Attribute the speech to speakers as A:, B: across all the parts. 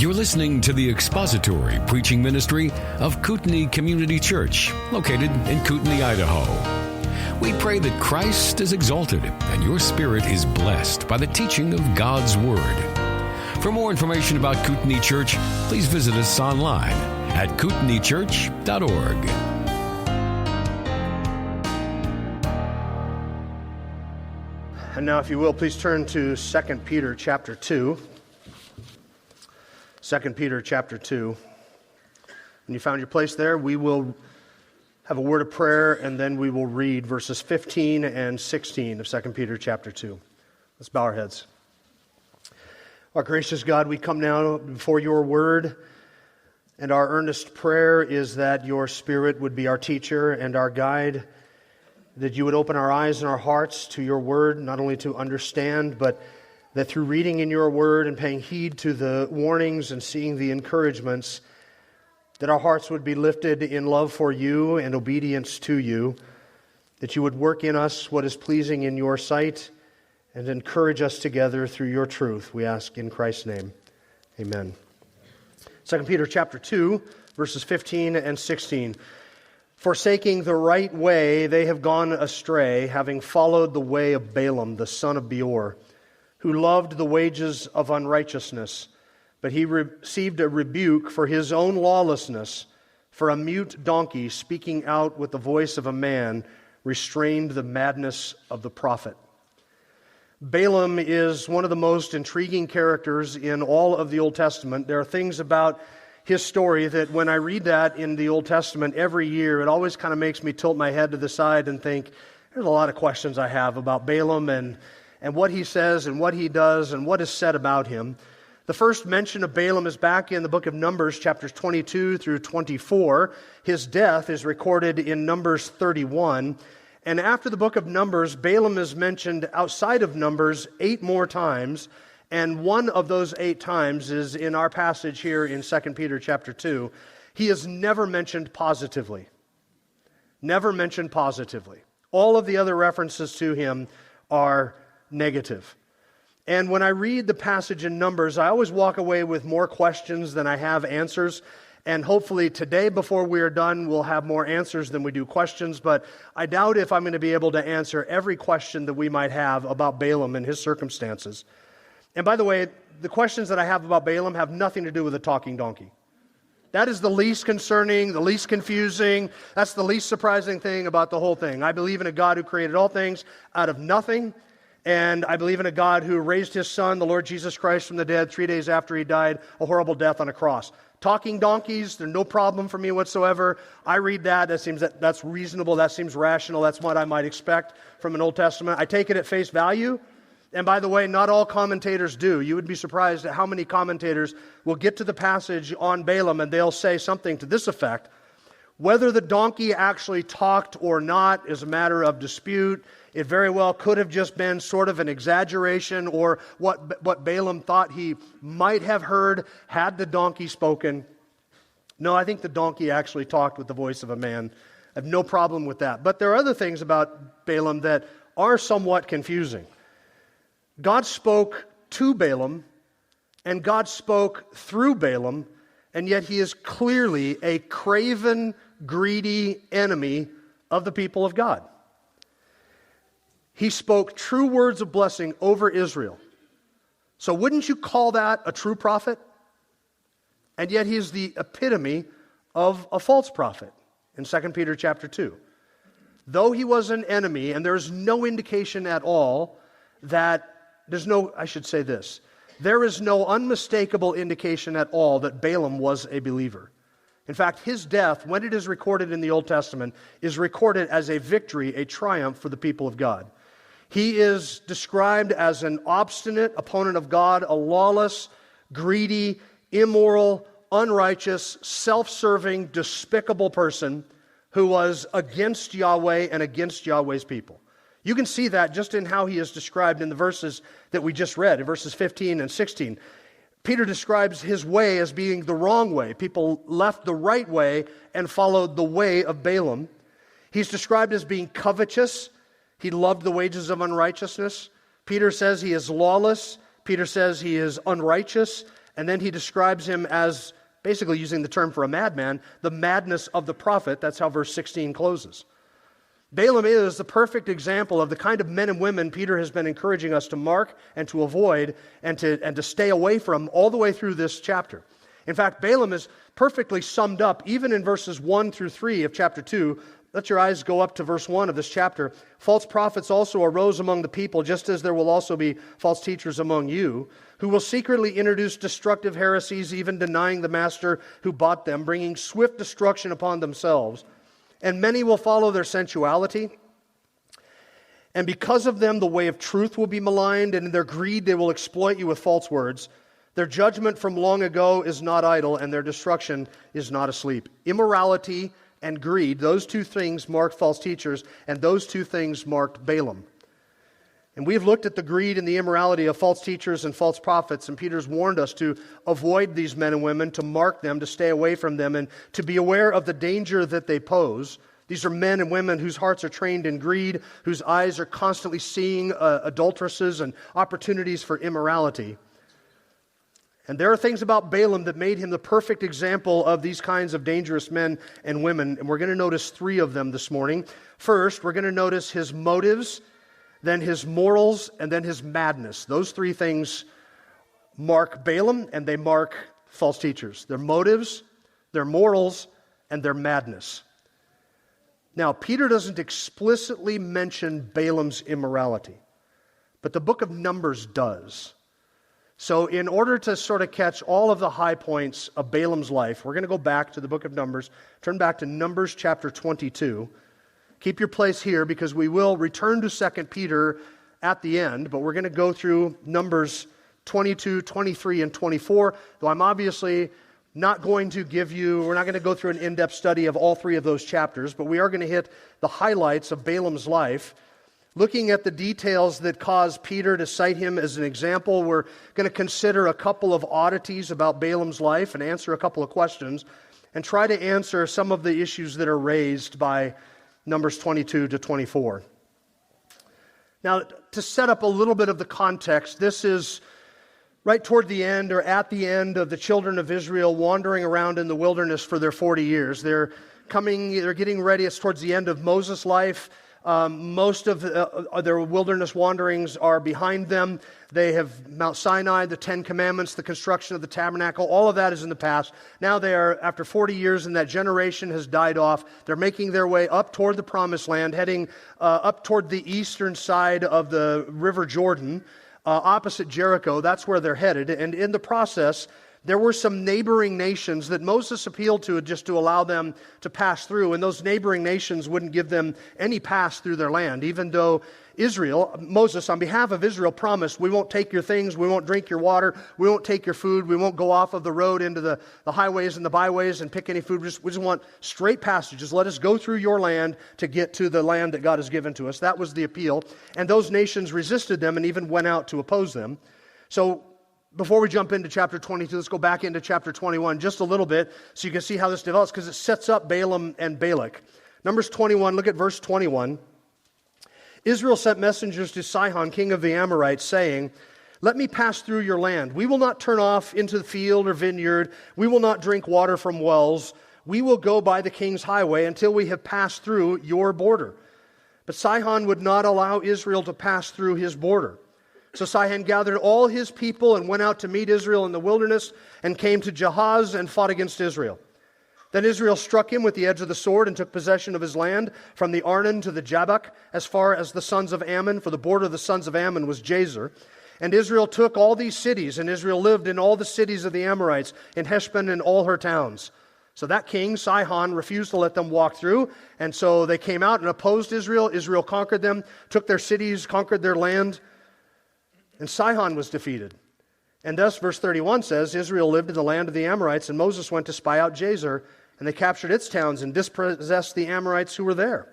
A: You're listening to the expository preaching ministry of Kootenai Community Church, located in Kootenai, Idaho. We pray that Christ is exalted and your spirit is blessed by the teaching of God's Word. For more information about Kootenai Church, please visit us online at kootenaichurch.org.
B: And now, if you will, please turn to 2 Peter chapter 2. 2 Peter chapter 2. When you found your place there, we will have a word of prayer, and then we will read verses 15 and 16 of 2 Peter chapter 2. Let's bow our heads. Our gracious God, we come now before your word, and our earnest prayer is that your Spirit would be our teacher and our guide, that you would open our eyes and our hearts to your word, not only to understand, but that through reading in your word and paying heed to the warnings and seeing the encouragements, that our hearts would be lifted in love for you and obedience to you, that you would work in us what is pleasing in your sight and encourage us together through your truth. We ask in Christ's name. Amen. 2 Peter chapter 2, verses 15 and 16. Forsaking the right way, they have gone astray, having followed the way of Balaam, the son of Beor, who loved the wages of unrighteousness, but he received a rebuke for his own lawlessness. For a mute donkey, speaking out with the voice of a man, restrained the madness of the prophet. Balaam is one of the most intriguing characters in all of the Old Testament. There are things about his story that when I read that in the Old Testament every year, it always kind of makes me tilt my head to the side and think, there's a lot of questions I have about Balaam and what he says and what he does and what is said about him. The first mention of Balaam is back in the book of Numbers, chapters 22 through 24. His death is recorded in Numbers 31. And after the book of Numbers, Balaam is mentioned outside of Numbers 8 more times. And one of those 8 times is in our passage here in 2 Peter chapter 2. He is never mentioned positively. Never mentioned positively. All of the other references to him are negative. And when I read the passage in Numbers, I always walk away with more questions than I have answers. And hopefully today, before we are done, we'll have more answers than we do questions. But I doubt if I'm going to be able to answer every question that we might have about Balaam and his circumstances. And by the way, the questions that I have about Balaam have nothing to do with a talking donkey. That is the least concerning, the least confusing. That's the least surprising thing about the whole thing. I believe in a God who created all things out of nothing. And I believe in a God who raised his Son, the Lord Jesus Christ, from the dead 3 days after he died a horrible death on a cross. Talking donkeys, they're no problem for me whatsoever. I read that's reasonable, that seems rational, that's what I might expect from an Old Testament. I take it at face value. And by the way, not all commentators do. You would be surprised at how many commentators will get to the passage on Balaam and they'll say something to this effect. Whether the donkey actually talked or not is a matter of dispute. It very well could have just been sort of an exaggeration or what Balaam thought he might have heard had the donkey spoken. No, I think the donkey actually talked with the voice of a man. I have no problem with that. But there are other things about Balaam that are somewhat confusing. God spoke to Balaam, and God spoke through Balaam, and yet he is clearly a craven, greedy enemy of the people of God. He spoke true words of blessing over Israel. So wouldn't you call that a true prophet? And yet he is the epitome of a false prophet in 2 Peter chapter 2. Though he was an enemy, and there's no indication at all that there is no unmistakable indication at all that Balaam was a believer. In fact, his death, when it is recorded in the Old Testament, is recorded as a victory, a triumph for the people of God. He is described as an obstinate opponent of God, a lawless, greedy, immoral, unrighteous, self-serving, despicable person who was against Yahweh and against Yahweh's people. You can see that just in how he is described in the verses that we just read, in verses 15 and 16. Peter describes his way as being the wrong way. People left the right way and followed the way of Balaam. He's described as being covetous. He loved the wages of unrighteousness. Peter says he is lawless. Peter says he is unrighteous. And then he describes him as, basically using the term for a madman, the madness of the prophet. That's how verse 16 closes. Balaam is the perfect example of the kind of men and women Peter has been encouraging us to mark and to avoid and to stay away from all the way through this chapter. In fact, Balaam is perfectly summed up even in verses 1 through 3 of chapter 2. Let your eyes go up to verse 1 of this chapter. False prophets also arose among the people, just as there will also be false teachers among you, who will secretly introduce destructive heresies, even denying the master who bought them, bringing swift destruction upon themselves. And many will follow their sensuality. And because of them, the way of truth will be maligned, and in their greed they will exploit you with false words. Their judgment from long ago is not idle, and their destruction is not asleep. Immorality and greed, those two things marked false teachers, and those two things marked Balaam. And we've looked at the greed and the immorality of false teachers and false prophets, and Peter's warned us to avoid these men and women, to mark them, to stay away from them, and to be aware of the danger that they pose. These are men and women whose hearts are trained in greed, whose eyes are constantly seeing adulteresses and opportunities for immorality. And there are things about Balaam that made him the perfect example of these kinds of dangerous men and women, and we're going to notice three of them this morning. First, we're going to notice his motives, then his morals, and then his madness. Those three things mark Balaam, and they mark false teachers. Their motives, their morals, and their madness. Now, Peter doesn't explicitly mention Balaam's immorality, but the book of Numbers does. So in order to sort of catch all of the high points of Balaam's life, we're going to go back to the book of Numbers, turn back to Numbers chapter 22. Keep your place here because we will return to 2 Peter at the end, but we're going to go through Numbers 22, 23, and 24, though I'm obviously not going to we're not going to go through an in-depth study of all three of those chapters, but we are going to hit the highlights of Balaam's life, looking at the details that cause Peter to cite him as an example. We're going to consider a couple of oddities about Balaam's life and answer a couple of questions and try to answer some of the issues that are raised by Numbers 22 to 24. Now, to set up a little bit of the context, this is right toward the end or at the end of the children of Israel wandering around in the wilderness for their 40 years. They're getting ready. It's towards the end of Moses' life. Most of their wilderness wanderings are behind them. They have Mount Sinai, the Ten Commandments, the construction of the tabernacle. All of that is in the past. Now they are, after 40 years and that generation has died off, they're making their way up toward the Promised Land, heading up toward the eastern side of the River Jordan, opposite Jericho. That's where they're headed. And in the process, there were some neighboring nations that Moses appealed to just to allow them to pass through, and those neighboring nations wouldn't give them any pass through their land, even though Moses, on behalf of Israel, promised, we won't take your things, we won't drink your water, we won't take your food, we won't go off of the road into the highways and the byways and pick any food, we just want straight passage. Just let us go through your land to get to the land that God has given to us. That was the appeal, and those nations resisted them and even went out to oppose them. So, before we jump into chapter 22, let's go back into chapter 21 just a little bit so you can see how this develops, because it sets up Balaam and Balak. Numbers 21, look at verse 21. Israel sent messengers to Sihon, king of the Amorites, saying, let me pass through your land. We will not turn off into the field or vineyard. We will not drink water from wells. We will go by the king's highway until we have passed through your border. But Sihon would not allow Israel to pass through his border. So Sihon gathered all his people and went out to meet Israel in the wilderness and came to Jahaz and fought against Israel. Then Israel struck him with the edge of the sword and took possession of his land from the Arnon to the Jabbok, as far as the sons of Ammon, for the border of the sons of Ammon was Jazer. And Israel took all these cities, and Israel lived in all the cities of the Amorites, in Heshbon and all her towns. So that king, Sihon, refused to let them walk through, and so they came out and opposed Israel. Israel conquered them, took their cities, conquered their land, and Sihon was defeated. And thus, verse 31 says, Israel lived in the land of the Amorites, and Moses went to spy out Jazer, and they captured its towns and dispossessed the Amorites who were there.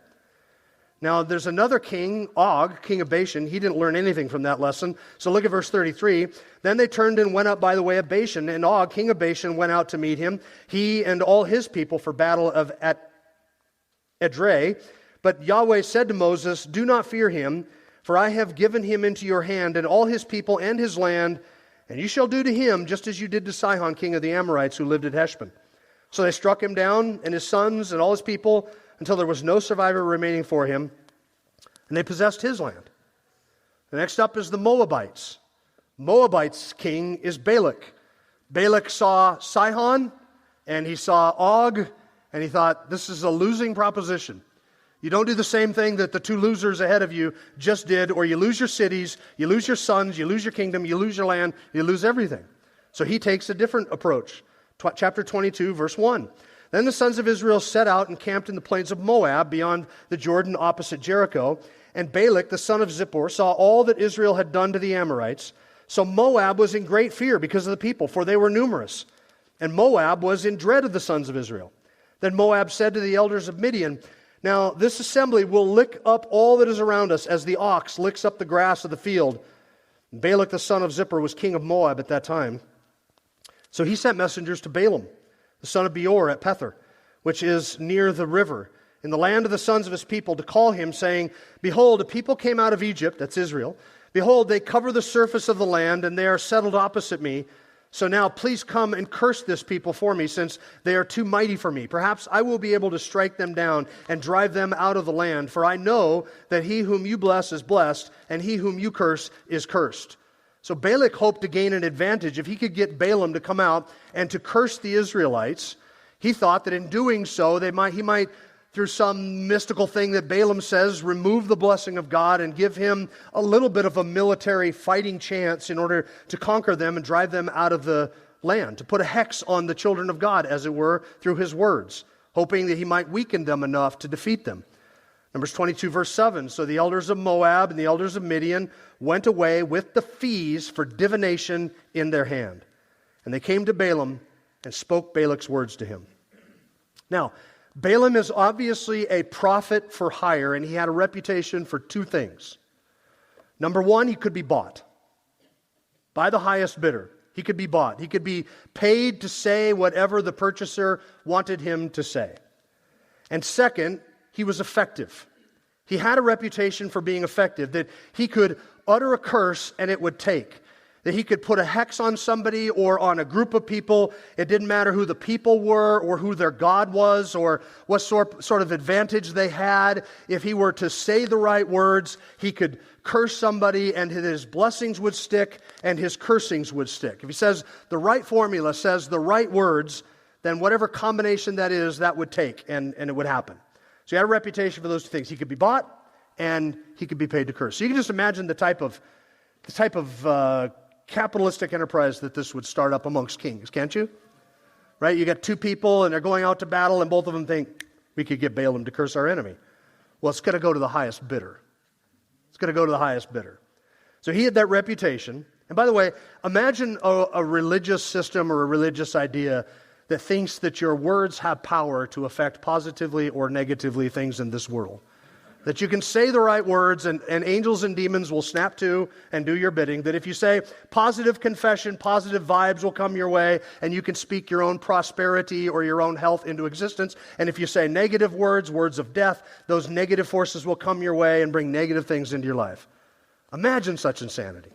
B: Now, there's another king, Og, king of Bashan. He didn't learn anything from that lesson. So look at verse 33. Then they turned and went up by the way of Bashan, and Og, king of Bashan, went out to meet him, he and all his people, for battle at Edrei. But Yahweh said to Moses, do not fear him, for I have given him into your hand, and all his people and his land, and you shall do to him just as you did to Sihon, king of the Amorites, who lived at Heshbon. So they struck him down, and his sons and all his people, until there was no survivor remaining for him, and they possessed his land. The next up is the Moabites. Moabites' king is Balak. Balak saw Sihon, and he saw Og, and he thought, this is a losing proposition. You don't do the same thing that the two losers ahead of you just did, or you lose your cities, you lose your sons, you lose your kingdom, you lose your land, you lose everything. So he takes a different approach. Chapter 22, verse 1. Then the sons of Israel set out and camped in the plains of Moab beyond the Jordan opposite Jericho. And Balak, the son of Zippor, saw all that Israel had done to the Amorites. So Moab was in great fear because of the people, for they were numerous. And Moab was in dread of the sons of Israel. Then Moab said to the elders of Midian, now this assembly will lick up all that is around us as the ox licks up the grass of the field. And Balak, the son of Zippor, was king of Moab at that time. So he sent messengers to Balaam, the son of Beor at Pethor, which is near the river, in the land of the sons of his people, to call him, saying, behold, a people came out of Egypt, that's Israel. Behold, they cover the surface of the land, and they are settled opposite me. So now please come and curse this people for me, since they are too mighty for me. Perhaps I will be able to strike them down and drive them out of the land, for I know that he whom you bless is blessed, and he whom you curse is cursed. So Balak hoped to gain an advantage if he could get Balaam to come out and to curse the Israelites. He thought that in doing so, he might, through some mystical thing that Balaam says, remove the blessing of God and give him a little bit of a military fighting chance in order to conquer them and drive them out of the land, to put a hex on the children of God, as it were, through his words, hoping that he might weaken them enough to defeat them. Numbers 22, verse 7, so the elders of Moab and the elders of Midian went away with the fees for divination in their hand. And they came to Balaam and spoke Balak's words to him. Now, Balaam is obviously a prophet for hire, and he had a reputation for two things. Number one, he could be bought by the highest bidder. He could be bought. He could be paid to say whatever the purchaser wanted him to say. And second, he was effective. He had a reputation for being effective, that he could utter a curse and it would take. That he could put a hex on somebody or on a group of people. It didn't matter who the people were or who their God was or what sort of advantage they had. If he were to say the right words, he could curse somebody and his blessings would stick and his cursings would stick. If he says the right formula, says the right words, then whatever combination that is, that would take and it would happen. So he had a reputation for those two things. He could be bought and he could be paid to curse. So you can just imagine the type of capitalistic enterprise that this would start up amongst kings, can't you? Right? You got two people and they're going out to battle and both of them think, we could get Balaam to curse our enemy. Well, it's going to go to the highest bidder. It's going to go to the highest bidder. So he had that reputation. And by the way, imagine a religious system or a religious idea that thinks that your words have power to affect positively or negatively things in this world. That you can say the right words and angels and demons will snap to and do your bidding. That if you say positive confession, positive vibes will come your way and you can speak your own prosperity or your own health into existence. And if you say negative words, words of death, those negative forces will come your way and bring negative things into your life. Imagine such insanity.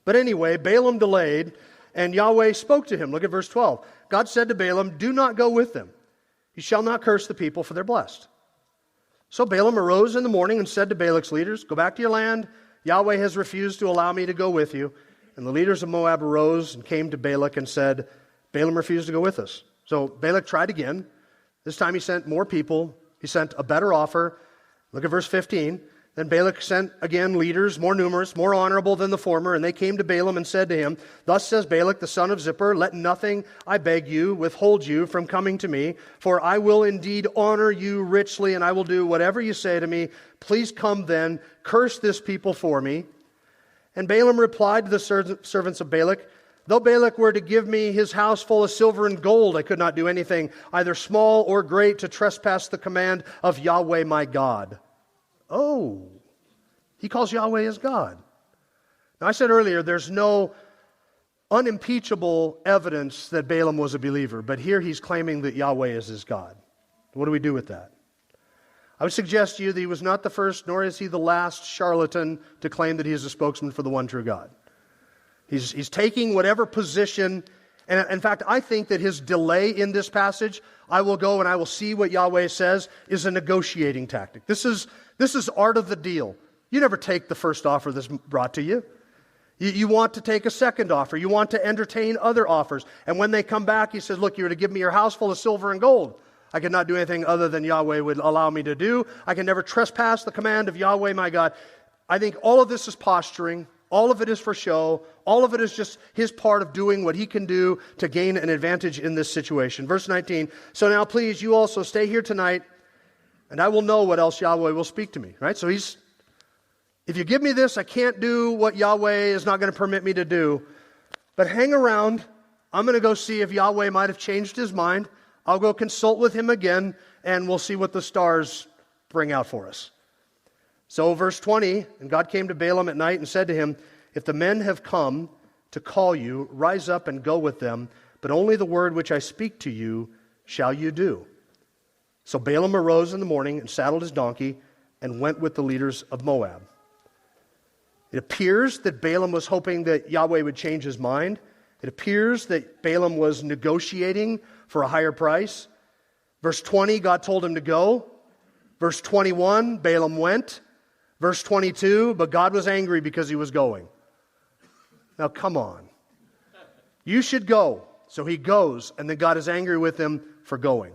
B: But anyway, Balaam delayed and Yahweh spoke to him. Look at verse 12. God said to Balaam, do not go with them. You shall not curse the people, for they're blessed. So Balaam arose in the morning and said to Balak's leaders, go back to your land. Yahweh has refused to allow me to go with you. And the leaders of Moab arose and came to Balak and said, Balaam refused to go with us. So Balak tried again. This time he sent more people. He sent a better offer. Look at verse 15. Then Balak sent again leaders, more numerous, more honorable than the former, and they came to Balaam and said to him, thus says Balak the son of Zippor, let nothing, I beg you, withhold you from coming to me, for I will indeed honor you richly, and I will do whatever you say to me. Please come then, curse this people for me. And Balaam replied to the servants of Balak, though Balak were to give me his house full of silver and gold, I could not do anything, either small or great, to trespass the command of Yahweh my God. Oh, he calls Yahweh his God. Now, I said earlier, there's no unimpeachable evidence that Balaam was a believer, but here he's claiming that Yahweh is his God. What do we do with that? I would suggest to you that he was not the first, nor is he the last charlatan to claim that he is a spokesman for the one true God. He's taking whatever position. And in fact, I think that his delay in this passage, I will go and I will see what Yahweh says, is a negotiating tactic. This is art of the deal. You never take the first offer that's brought to you. You want to take a second offer. You want to entertain other offers. And when they come back, he says, look, you're to give me your house full of silver and gold. I cannot do anything other than Yahweh would allow me to do. I can never trespass the command of Yahweh, my God. I think all of this is posturing. All of it is for show. All of it is just his part of doing what he can do to gain an advantage in this situation. Verse 19, so now please, you also stay here tonight, and I will know what else Yahweh will speak to me. Right? So if you give me this, I can't do what Yahweh is not going to permit me to do. But hang around. I'm going to go see if Yahweh might have changed his mind. I'll go consult with him again, and we'll see what the stars bring out for us. So verse 20, and God came to Balaam at night and said to him, if the men have come to call you, rise up and go with them, but only the word which I speak to you shall you do. So Balaam arose in the morning and saddled his donkey and went with the leaders of Moab. It appears that Balaam was hoping that Yahweh would change his mind. It appears that Balaam was negotiating for a higher price. Verse 20, God told him to go. Verse 21, Balaam went. Verse 22, but God was angry because he was going. Now come on. You should go. So he goes, and then God is angry with him for going.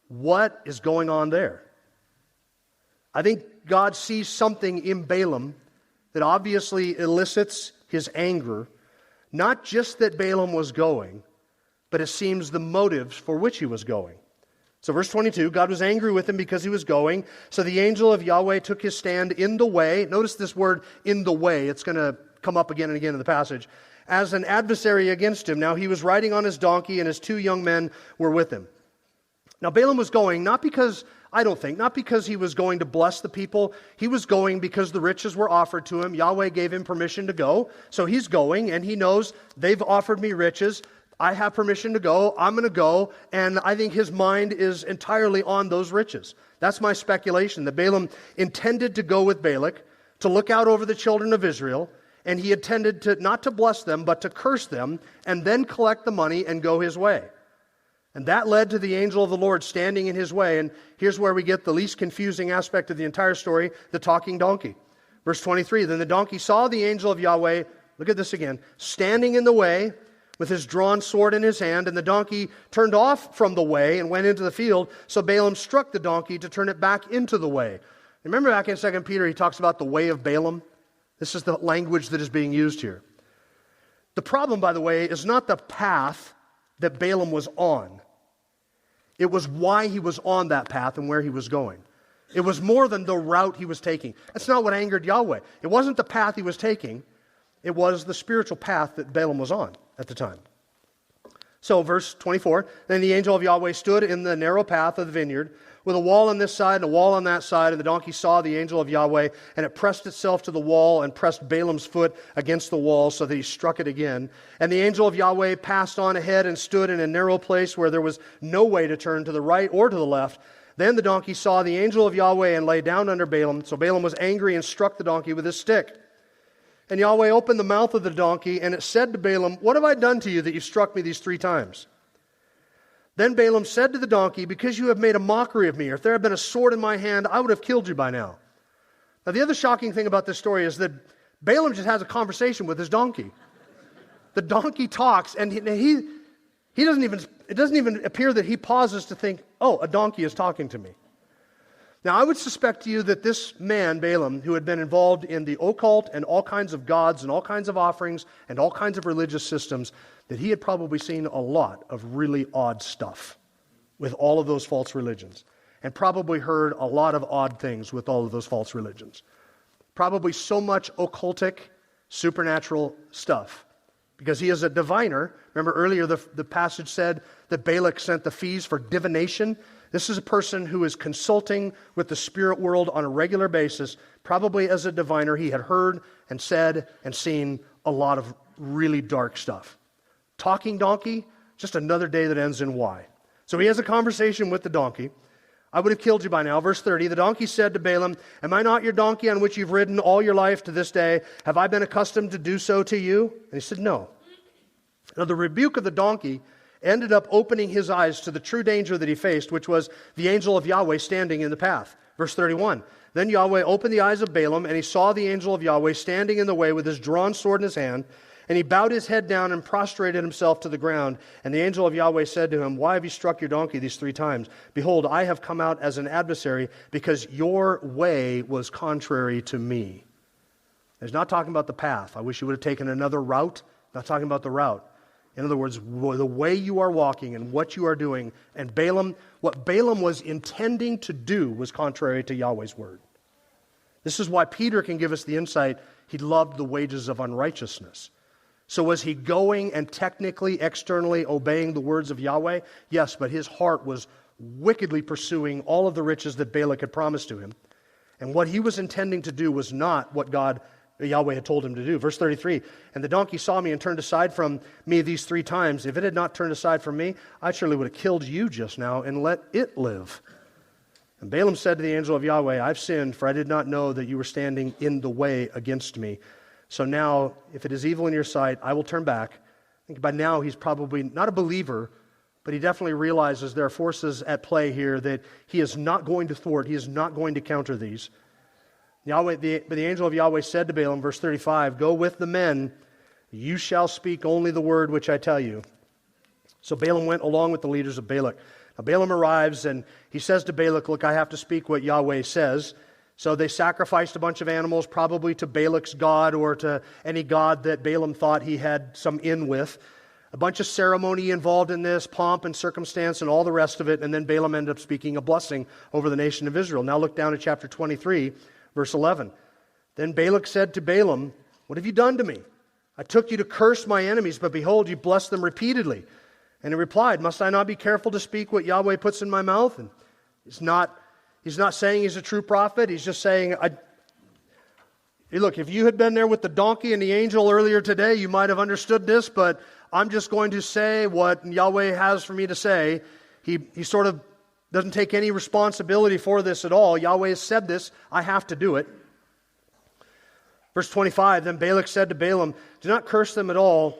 B: What is going on there? I think God sees something in Balaam that obviously elicits his anger. Not just that Balaam was going, but it seems the motives for which he was going. So verse 22, God was angry with him because he was going. So the angel of Yahweh took his stand in the way. Notice this word, in the way. It's going to come up again and again in the passage. As an adversary against him. Now he was riding on his donkey, and his 2 young men were with him. Now Balaam was going, not because he was going to bless the people. He was going because the riches were offered to him. Yahweh gave him permission to go. So he's going, and he knows they've offered me riches. I have permission to go. I'm going to go. And I think his mind is entirely on those riches. That's my speculation, that Balaam intended to go with Balak to look out over the children of Israel. And he intended to not to bless them, but to curse them and then collect the money and go his way. And that led to the angel of the Lord standing in his way. And here's where we get the least confusing aspect of the entire story, the talking donkey. Verse 23, then the donkey saw the angel of Yahweh, look at this again, standing in the way with his drawn sword in his hand, and the donkey turned off from the way and went into the field. So Balaam struck the donkey to turn it back into the way. Remember back in 2 Peter, he talks about the way of Balaam? This is the language that is being used here. The problem, by the way, is not the path that Balaam was on. It was why he was on that path and where he was going. It was more than the route he was taking. That's not what angered Yahweh. It wasn't the path he was taking. It was the spiritual path that Balaam was on at the time. So verse 24, then the angel of Yahweh stood in the narrow path of the vineyard with a wall on this side and a wall on that side, and the donkey saw the angel of Yahweh, and it pressed itself to the wall and pressed Balaam's foot against the wall so that he struck it again. And the angel of Yahweh passed on ahead and stood in a narrow place where there was no way to turn to the right or to the left. Then the donkey saw the angel of Yahweh and lay down under Balaam. So Balaam was angry and struck the donkey with his stick. And Yahweh opened the mouth of the donkey, and it said to Balaam, what have I done to you that you struck me these 3 times? Then Balaam said to the donkey, because you have made a mockery of me, or if there had been a sword in my hand, I would have killed you by now. Now the other shocking thing about this story is that Balaam just has a conversation with his donkey. The donkey talks, and he doesn't even, it doesn't even appear that he pauses to think, oh, a donkey is talking to me. Now, I would suspect to you that this man, Balaam, who had been involved in the occult and all kinds of gods and all kinds of offerings and all kinds of religious systems, that he had probably seen a lot of really odd stuff with all of those false religions, and probably heard a lot of odd things with all of those false religions. Probably so much occultic, supernatural stuff. Because he is a diviner. Remember earlier the passage said that Balak sent the fees for divination. This is a person who is consulting with the spirit world on a regular basis. Probably as a diviner, he had heard and said and seen a lot of really dark stuff. Talking donkey, just another day that ends in Y. So he has a conversation with the donkey. I would have killed you by now. Verse 30, the donkey said to Balaam, am I not your donkey on which you've ridden all your life to this day? Have I been accustomed to do so to you? And he said, no. Now the rebuke of the donkey ended up opening his eyes to the true danger that he faced, which was the angel of Yahweh standing in the path. Verse 31, then Yahweh opened the eyes of Balaam, and he saw the angel of Yahweh standing in the way with his drawn sword in his hand. And he bowed his head down and prostrated himself to the ground. And the angel of Yahweh said to him, why have you struck your donkey these 3 times? Behold, I have come out as an adversary because your way was contrary to me. He's not talking about the path. I wish you would have taken another route. Not talking about the route. In other words, the way you are walking and what you are doing. And Balaam, what Balaam was intending to do was contrary to Yahweh's word. This is why Peter can give us the insight he loved the wages of unrighteousness. So was he going and technically, externally obeying the words of Yahweh? Yes, but his heart was wickedly pursuing all of the riches that Balak had promised to him. And what he was intending to do was not what Yahweh had told him to do. Verse 33, and the donkey saw me and turned aside from me these 3 times. If it had not turned aside from me, I surely would have killed you just now and let it live. And Balaam said to the angel of Yahweh, I've sinned, for I did not know that you were standing in the way against me. So now, if it is evil in your sight, I will turn back. I think by now he's probably not a believer, but he definitely realizes there are forces at play here that he is not going to thwart. He is not going to counter these. But the angel of Yahweh said to Balaam, verse 35, go with the men, you shall speak only the word which I tell you. So Balaam went along with the leaders of Balak. Now Balaam arrives and he says to Balak, look, I have to speak what Yahweh says. So they sacrificed a bunch of animals, probably to Balak's god or to any god that Balaam thought he had some in with. A bunch of ceremony involved in this, pomp and circumstance and all the rest of it, and then Balaam ended up speaking a blessing over the nation of Israel. Now look down at chapter 23, verse 11. Then Balak said to Balaam, what have you done to me? I took you to curse my enemies, but behold, you blessed them repeatedly. And he replied, must I not be careful to speak what Yahweh puts in my mouth? And He's not saying he's a true prophet. He's just saying, hey, look, if you had been there with the donkey and the angel earlier today, you might have understood this, but I'm just going to say what Yahweh has for me to say. He sort of doesn't take any responsibility for this at all. Yahweh has said this. I have to do it. Verse 25, then Balak said to Balaam, do not curse them at all.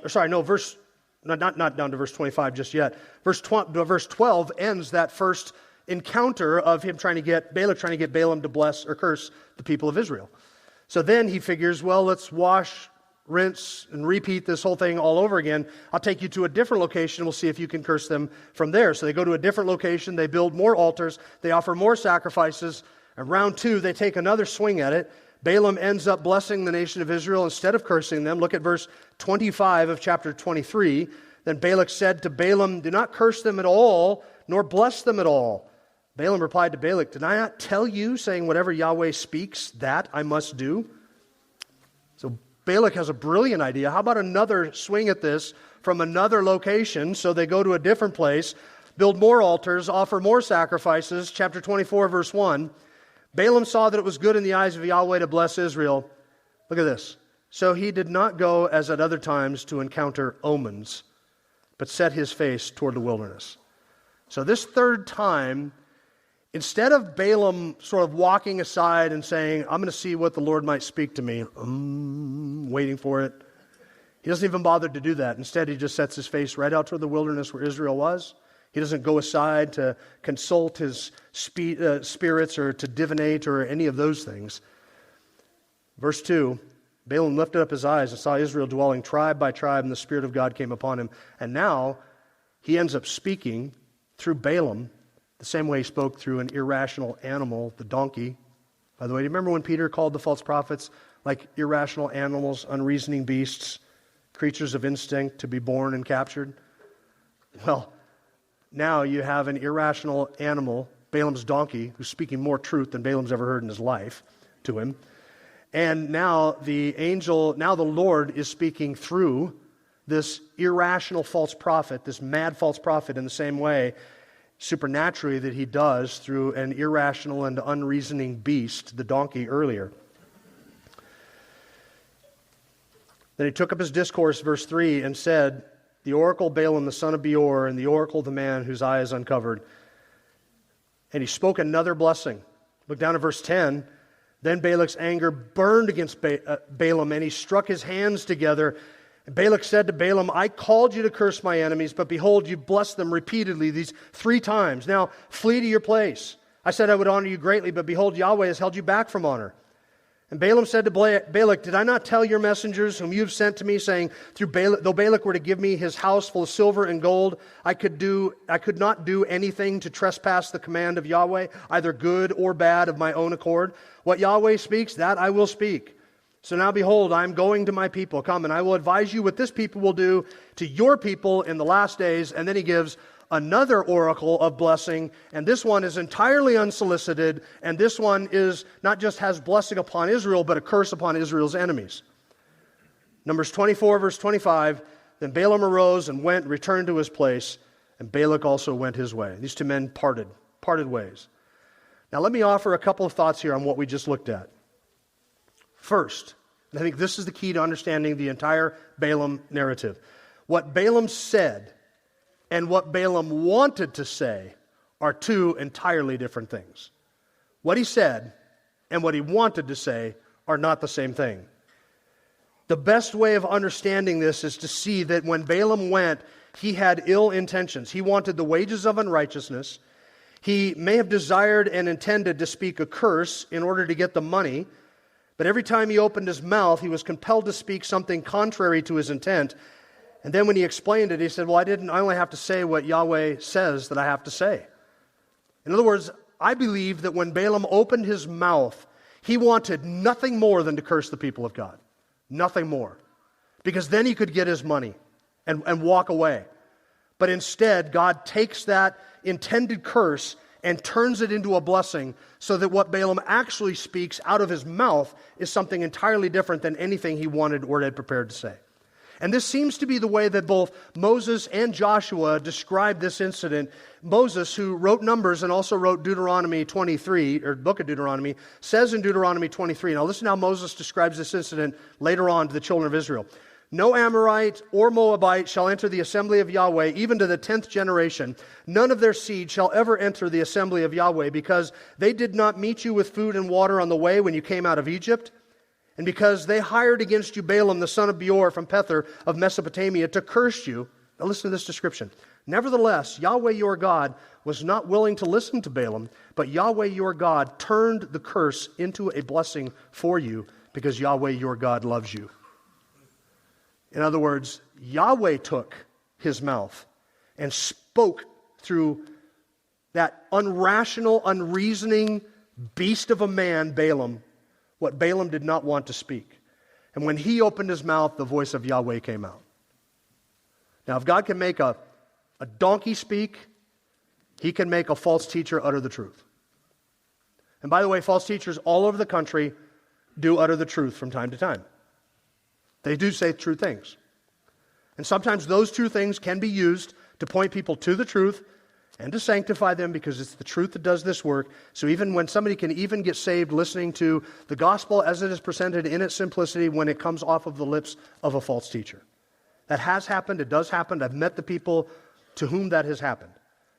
B: Not down to verse 25 just yet. Verse 12 ends that first encounter of Balak trying to get Balaam to bless or curse the people of Israel. So then he figures, well, let's wash, rinse, and repeat this whole thing all over again. I'll take you to a different location. We'll see if you can curse them from there. So they go to a different location. They build more altars. They offer more sacrifices. And round 2, they take another swing at it. Balaam ends up blessing the nation of Israel instead of cursing them. Look at verse 25 of chapter 23. Then Balak said to Balaam, do not curse them at all, nor bless them at all. Balaam replied to Balak, did I not tell you, saying whatever Yahweh speaks, that I must do? So Balak has a brilliant idea. How about another swing at this from another location? So they go to a different place, build more altars, offer more sacrifices. Chapter 24, verse 1. Balaam saw that it was good in the eyes of Yahweh to bless Israel. Look at this. So he did not go as at other times to encounter omens, but set his face toward the wilderness. So this third time, instead of Balaam sort of walking aside and saying, I'm going to see what the Lord might speak to me, waiting for it, he doesn't even bother to do that. Instead, he just sets his face right out toward the wilderness where Israel was. He doesn't go aside to consult his spirits or to divinate or any of those things. Verse 2, Balaam lifted up his eyes and saw Israel dwelling tribe by tribe, and the Spirit of God came upon him. And now he ends up speaking through Balaam the same way he spoke through an irrational animal, the donkey. By the way, do you remember when Peter called the false prophets like irrational animals, unreasoning beasts, creatures of instinct to be born and captured? Well, now you have an irrational animal, Balaam's donkey, who's speaking more truth than Balaam's ever heard in his life to him. And now the Lord is speaking through this irrational false prophet, this mad false prophet in the same way, supernaturally, that he does through an irrational and unreasoning beast, the donkey, earlier. Then he took up his discourse, verse 3, and said, the oracle Balaam the son of Beor, and the oracle the man whose eye is uncovered. And he spoke another blessing. Look down at verse 10. Then Balak's anger burned against Balaam, and he struck his hands together. And Balak said to Balaam, I called you to curse my enemies, but behold, you blessed them repeatedly these 3 times. Now flee to your place. I said I would honor you greatly, but behold, Yahweh has held you back from honor. And Balaam said to Balak, did I not tell your messengers whom you have sent to me, saying, though Balak were to give me his house full of silver and gold, I could not do anything to trespass the command of Yahweh, either good or bad of my own accord. What Yahweh speaks, that I will speak. So now behold, I am going to my people. Come, and I will advise you what this people will do to your people in the last days. And then he gives another oracle of blessing, and this one is entirely unsolicited, and this one is not just has blessing upon Israel, but a curse upon Israel's enemies. Numbers 24, verse 25, then Balaam arose and returned to his place, and Balak also went his way. These 2 men parted ways. Now let me offer a couple of thoughts here on what we just looked at. First, and I think this is the key to understanding the entire Balaam narrative. What Balaam said and what Balaam wanted to say are 2 entirely different things. What he said and what he wanted to say are not the same thing. The best way of understanding this is to see that when Balaam went, he had ill intentions. He wanted the wages of unrighteousness. He may have desired and intended to speak a curse in order to get the money, but every time he opened his mouth, he was compelled to speak something contrary to his intent. And then when he explained it, he said, well, I only have to say what Yahweh says that I have to say. In other words, I believe that when Balaam opened his mouth, he wanted nothing more than to curse the people of God. Nothing more. Because then he could get his money and walk away. But instead, God takes that intended curse and turns it into a blessing so that what Balaam actually speaks out of his mouth is something entirely different than anything he wanted or had prepared to say. And this seems to be the way that both Moses and Joshua describe this incident. Moses, who wrote Numbers and also wrote Deuteronomy 23, or book of Deuteronomy, says in Deuteronomy 23, now listen how Moses describes this incident later on to the children of Israel. No Amorite or Moabite shall enter the assembly of Yahweh, even to the 10th generation. None of their seed shall ever enter the assembly of Yahweh, because they did not meet you with food and water on the way when you came out of Egypt. And because they hired against you Balaam, the son of Beor from Pether of Mesopotamia, to curse you. Now listen to this description. Nevertheless, Yahweh your God was not willing to listen to Balaam, but Yahweh your God turned the curse into a blessing for you, because Yahweh your God loves you. In other words, Yahweh took his mouth and spoke through that unrational, unreasoning beast of a man, Balaam, what Balaam did not want to speak. And when he opened his mouth, the voice of Yahweh came out. Now, if God can make a donkey speak, he can make a false teacher utter the truth. And by the way, false teachers all over the country do utter the truth from time to time. They do say true things. And sometimes those true things can be used to point people to the truth and to sanctify them, because it's the truth that does this work. So even when somebody can even get saved listening to the gospel as it is presented in its simplicity when it comes off of the lips of a false teacher. That has happened. It does happen. I've met the people to whom that has happened.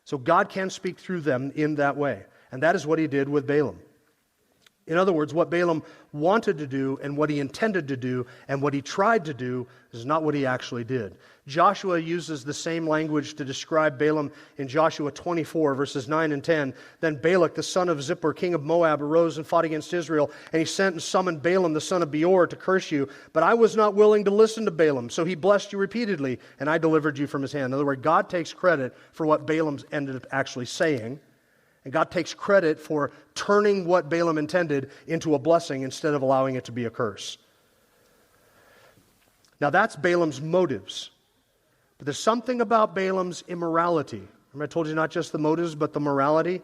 B: So God can speak through them in that way. And that is what he did with Balaam. In other words, what Balaam wanted to do and what he intended to do and what he tried to do is not what he actually did. Joshua uses the same language to describe Balaam in Joshua 24, verses 9 and 10. Then Balak, the son of Zippor, king of Moab, arose and fought against Israel, and he sent and summoned Balaam, the son of Beor, to curse you. But I was not willing to listen to Balaam, so he blessed you repeatedly, and I delivered you from his hand. In other words, God takes credit for what Balaam ended up actually saying. And God takes credit for turning what Balaam intended into a blessing instead of allowing it to be a curse. Now that's Balaam's motives. But there's something about Balaam's immorality. Remember I told you not just the motives, but the morality?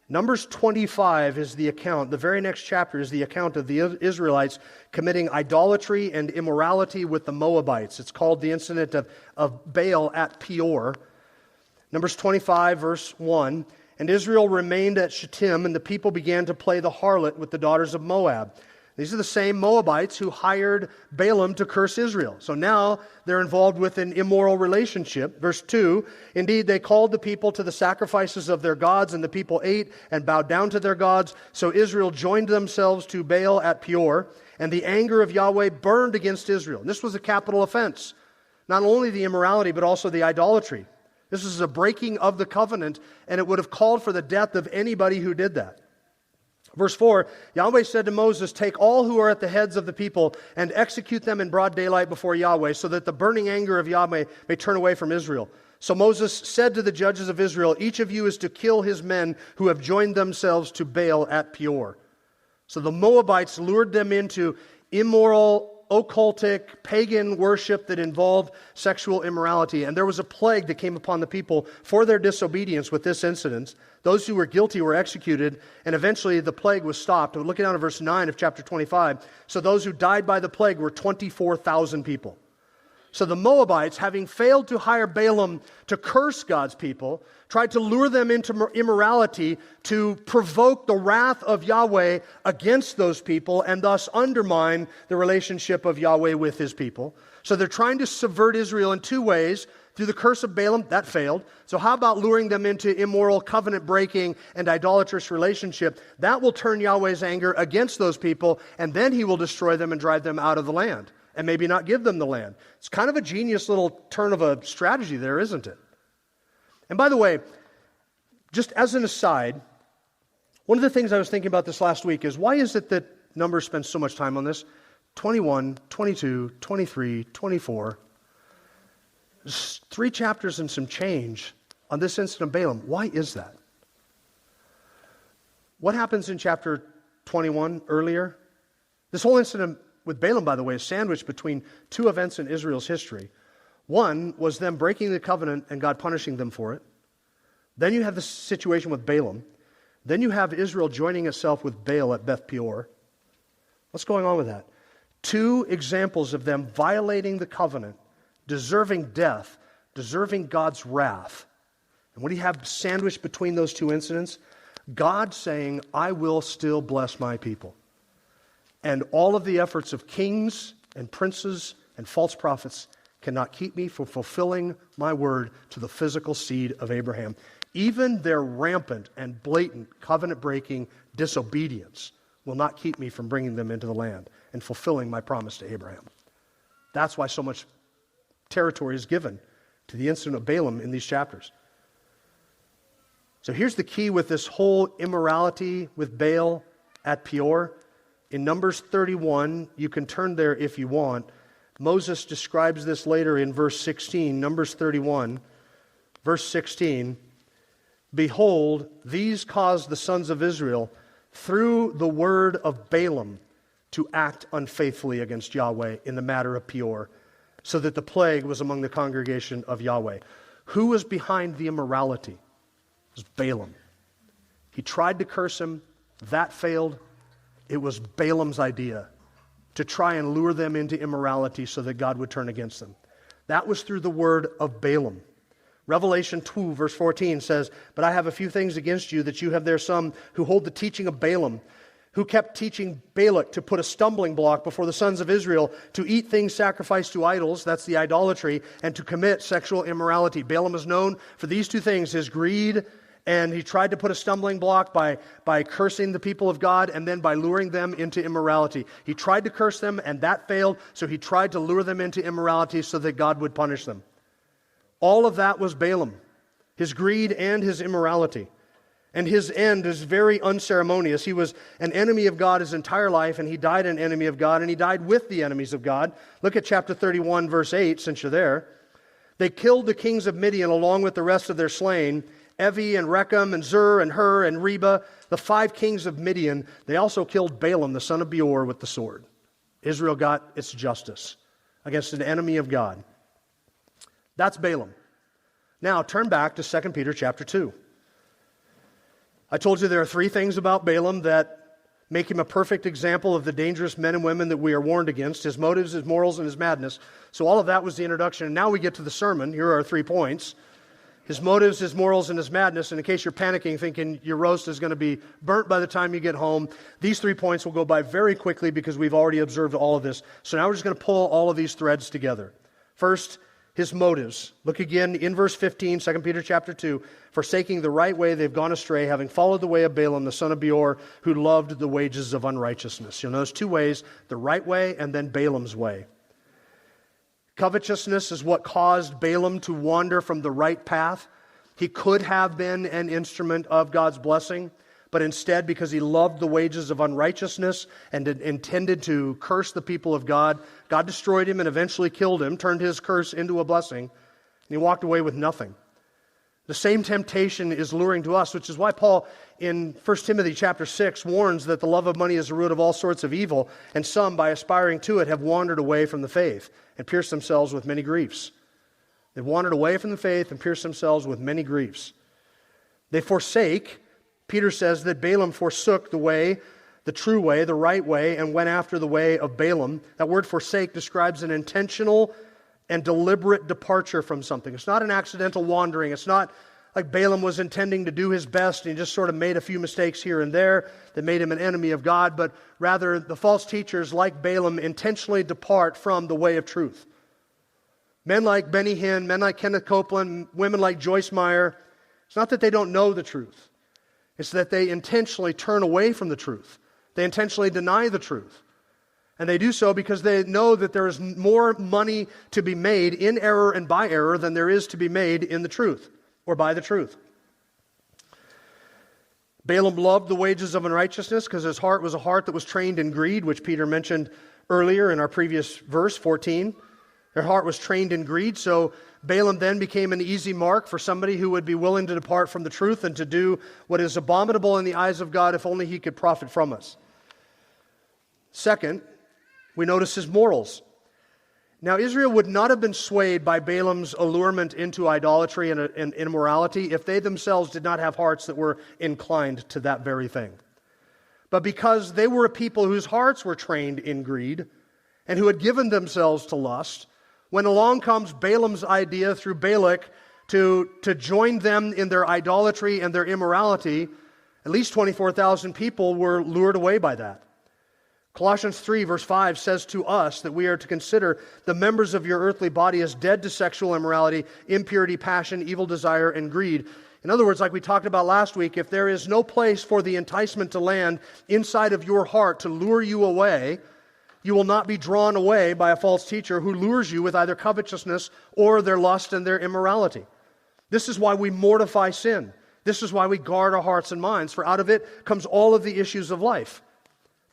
B: Numbers 25 is the account, the very next chapter is the account of the Israelites committing idolatry and immorality with the Moabites. It's called the incident of Baal at Peor. Numbers 25, verse 1. And Israel remained at Shittim, and the people began to play the harlot with the daughters of Moab. These are the same Moabites who hired Balaam to curse Israel. So now they're involved with an immoral relationship. Verse 2, indeed, they called the people to the sacrifices of their gods, and the people ate and bowed down to their gods. So Israel joined themselves to Baal at Peor, and the anger of Yahweh burned against Israel. And this was a capital offense. Not only the immorality, but also the idolatry. This was a breaking of the covenant, and it would have called for the death of anybody who did that. Verse 4, Yahweh said to Moses, take all who are at the heads of the people and execute them in broad daylight before Yahweh, so that the burning anger of Yahweh may turn away from Israel. So Moses said to the judges of Israel, each of you is to kill his men who have joined themselves to Baal at Peor. So the Moabites lured them into immoral, occultic, pagan worship that involved sexual immorality. And there was a plague that came upon the people for their disobedience with this incident. Those who were guilty were executed, and eventually the plague was stopped. We're looking down at verse 9 of chapter 25. So those who died by the plague were 24,000 people. So the Moabites, having failed to hire Balaam to curse God's people, tried to lure them into immorality to provoke the wrath of Yahweh against those people and thus undermine the relationship of Yahweh with his people. So they're trying to subvert Israel in two ways. Through the curse of Balaam, that failed. So how about luring them into immoral, covenant-breaking, and idolatrous relationship? That will turn Yahweh's anger against those people, and then he will destroy them and drive them out of the land, and maybe not give them the land. It's kind of a genius little turn of a strategy there, isn't it? And by the way, just as an aside, one of the things I was thinking about this last week is, why is it that Numbers spends so much time on this? 21, 22, 23, 24. 3 chapters and some change on this incident of Balaam. Why is that? What happens in chapter 21 earlier? This whole incident with Balaam, by the way, is sandwiched between 2 events in Israel's history. One was them breaking the covenant and God punishing them for it. Then you have the situation with Balaam. Then you have Israel joining itself with Baal at Beth Peor. What's going on with that? 2 examples of them violating the covenant, deserving death, deserving God's wrath. And what do you have sandwiched between those 2 incidents? God saying, I will still bless my people. And all of the efforts of kings and princes and false prophets cannot keep me from fulfilling my word to the physical seed of Abraham. Even their rampant and blatant covenant-breaking disobedience will not keep me from bringing them into the land and fulfilling my promise to Abraham. That's why so much territory is given to the incident of Balaam in these chapters. So here's the key with this whole immorality with Baal at Peor. In Numbers 31, you can turn there if you want. Moses describes this later in verse 16, Numbers 31, verse 16. Behold, these caused the sons of Israel through the word of Balaam to act unfaithfully against Yahweh in the matter of Peor, so that the plague was among the congregation of Yahweh. Who was behind the immorality? It was Balaam. He tried to curse him. That failed. It was Balaam's idea to try and lure them into immorality so that God would turn against them. That was through the word of Balaam. Revelation 2, verse 14 says, but I have a few things against you, that you have there some who hold the teaching of Balaam, who kept teaching Balak to put a stumbling block before the sons of Israel, to eat things sacrificed to idols, that's the idolatry, and to commit sexual immorality. Balaam is known for these 2 things, his greed, and he tried to put a stumbling block by cursing the people of God and then by luring them into immorality. He tried to curse them, and that failed, so he tried to lure them into immorality so that God would punish them. All of that was Balaam, his greed and his immorality. And his end is very unceremonious. He was an enemy of God his entire life, and he died an enemy of God, and he died with the enemies of God. Look at chapter 31, verse 8, since you're there. They killed the kings of Midian along with the rest of their slain, Evi and Rechem and Zur and Hur and Reba, the 5 kings of Midian. They also killed Balaam, the son of Beor, with the sword. Israel got its justice against an enemy of God. That's Balaam. Now turn back to 2 Peter chapter 2. I told you there are 3 things about Balaam that make him a perfect example of the dangerous men and women that we are warned against: his motives, his morals, and his madness. So all of that was the introduction. And now we get to the sermon. Here are our 3 points. his motives, his morals, and his madness. And in case you're panicking, thinking your roast is going to be burnt by the time you get home, these 3 points will go by very quickly because we've already observed all of this. So now we're just going to pull all of these threads together. First, his motives. Look again in verse 15, 2 Peter chapter 2. Forsaking the right way, they've gone astray, having followed the way of Balaam, the son of Beor, who loved the wages of unrighteousness. You'll notice 2 ways, the right way and then Balaam's way. Covetousness is what caused Balaam to wander from the right path. He could have been an instrument of God's blessing, but instead, because he loved the wages of unrighteousness and intended to curse the people of God, God destroyed him and eventually killed him, turned his curse into a blessing, and he walked away with nothing. The same temptation is luring to us, which is why Paul in 1 Timothy chapter 6 warns that the love of money is the root of all sorts of evil, and some, by aspiring to it, have wandered away from the faith and pierced themselves with many griefs. They've wandered away from the faith and pierced themselves with many griefs. They forsake. Peter says that Balaam forsook the way, the true way, the right way, and went after the way of Balaam. That word forsake describes an intentional and deliberate departure from something. It's not an accidental wandering. It's not like Balaam was intending to do his best and he just sort of made a few mistakes here and there that made him an enemy of God, but rather the false teachers like Balaam intentionally depart from the way of truth. Men like Benny Hinn, men like Kenneth Copeland, women like Joyce Meyer, it's not that they don't know the truth. It's that they intentionally turn away from the truth. They intentionally deny the truth. And they do so because they know that there is more money to be made in error and by error than there is to be made in the truth or by the truth. Balaam loved the wages of unrighteousness because his heart was a heart that was trained in greed, which Peter mentioned earlier in our previous verse, 14. Their heart was trained in greed, so Balaam then became an easy mark for somebody who would be willing to depart from the truth and to do what is abominable in the eyes of God if only he could profit from us. Second, we notice his morals. Now, Israel would not have been swayed by Balaam's allurement into idolatry and immorality if they themselves did not have hearts that were inclined to that very thing. But because they were a people whose hearts were trained in greed and who had given themselves to lust, when along comes Balaam's idea through Balak to join them in their idolatry and their immorality, at least 24,000 people were lured away by that. Colossians 3 verse 5 says to us that we are to consider the members of your earthly body as dead to sexual immorality, impurity, passion, evil desire, and greed. In other words, like we talked about last week, if there is no place for the enticement to land inside of your heart to lure you away, you will not be drawn away by a false teacher who lures you with either covetousness or their lust and their immorality. This is why we mortify sin. This is why we guard our hearts and minds, for out of it comes all of the issues of life.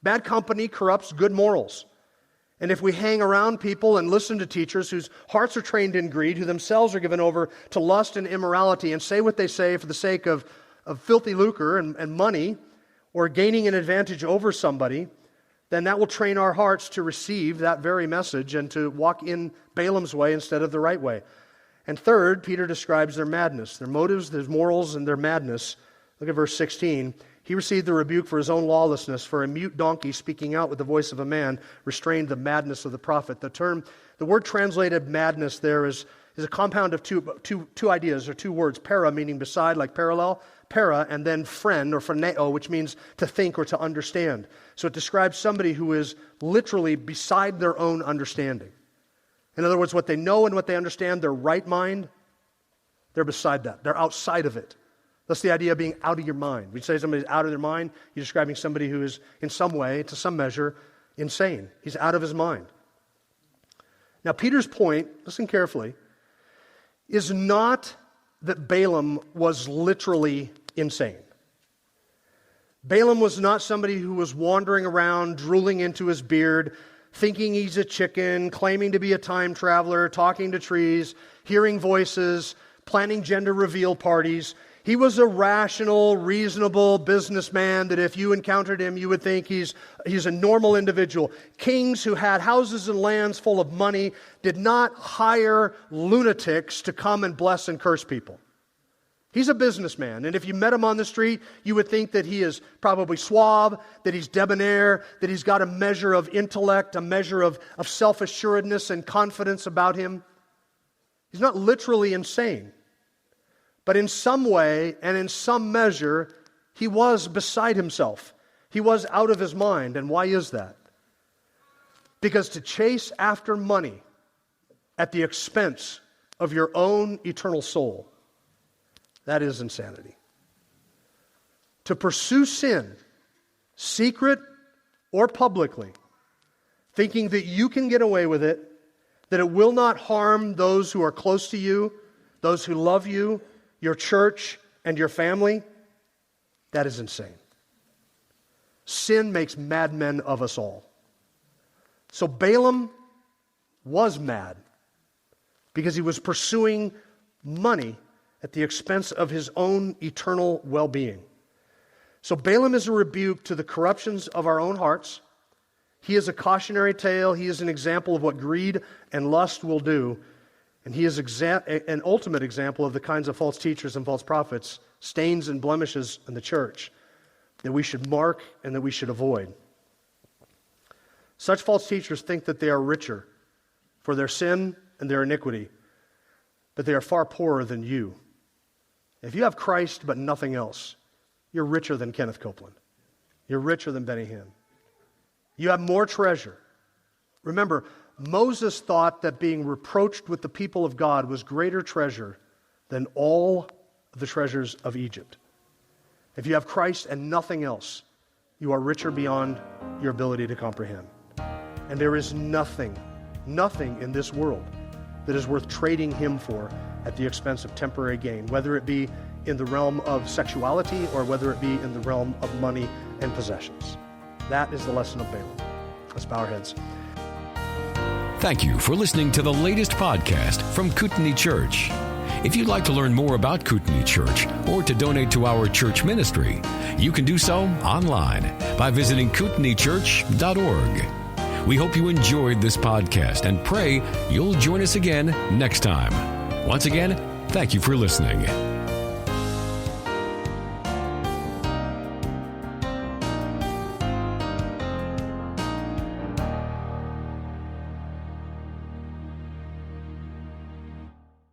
B: Bad company corrupts good morals. And if we hang around people and listen to teachers whose hearts are trained in greed, who themselves are given over to lust and immorality, and say what they say for the sake of filthy lucre and money, or gaining an advantage over somebody, then that will train our hearts to receive that very message and to walk in Balaam's way instead of the right way. And third, Peter describes their madness, their motives, their morals, and their madness. Look at verse 16. He received the rebuke for his own lawlessness, for a mute donkey speaking out with the voice of a man restrained the madness of the prophet. The word translated madness there is a compound of two ideas, or two words. Para, meaning beside, like parallel. Para, and then phren, or phroneo, which means to think or to understand. So it describes somebody who is literally beside their own understanding. In other words, what they know and what they understand, their right mind, they're beside that. They're outside of it. That's the idea of being out of your mind. When you say somebody's out of their mind, you're describing somebody who is in some way, to some measure, insane. He's out of his mind. Now, Peter's point, listen carefully, is not that Balaam was literally insane. Balaam was not somebody who was wandering around, drooling into his beard, thinking he's a chicken, claiming to be a time traveler, talking to trees, hearing voices, planning gender reveal parties. He was a rational, reasonable businessman that if you encountered him, you would think he's a normal individual. Kings who had houses and lands full of money did not hire lunatics to come and bless and curse people. He's a businessman, and if you met him on the street, you would think that he is probably suave, that he's debonair, that he's got a measure of intellect, a measure of self-assuredness and confidence about him. He's not literally insane. But in some way and in some measure, he was beside himself. He was out of his mind. And why is that? Because to chase after money at the expense of your own eternal soul, that is insanity. To pursue sin, secret or publicly, thinking that you can get away with it, that it will not harm those who are close to you, those who love you, your church, and your family, that is insane. Sin makes madmen of us all. So Balaam was mad because he was pursuing money at the expense of his own eternal well-being. So Balaam is a rebuke to the corruptions of our own hearts. He is a cautionary tale. He is an example of what greed and lust will do. And he is an ultimate example of the kinds of false teachers and false prophets, stains and blemishes in the church that we should mark and that we should avoid. Such false teachers think that they are richer for their sin and their iniquity, but they are far poorer than you. If you have Christ but nothing else, you're richer than Kenneth Copeland. You're richer than Benny Hinn. You have more treasure. Remember, Moses thought that being reproached with the people of God was greater treasure than all the treasures of Egypt. If you have Christ and nothing else, you are richer beyond your ability to comprehend. And there is nothing in this world that is worth trading him for at the expense of temporary gain, whether it be in the realm of sexuality or whether it be in the realm of money and possessions. That is the lesson of Balaam. Let's bow our heads.
A: Thank you for listening to the latest podcast from Kootenai Church. If you'd like to learn more about Kootenai Church or to donate to our church ministry, you can do so online by visiting kootenaichurch.org. We hope you enjoyed this podcast and pray you'll join us again next time. Once again, thank you for listening.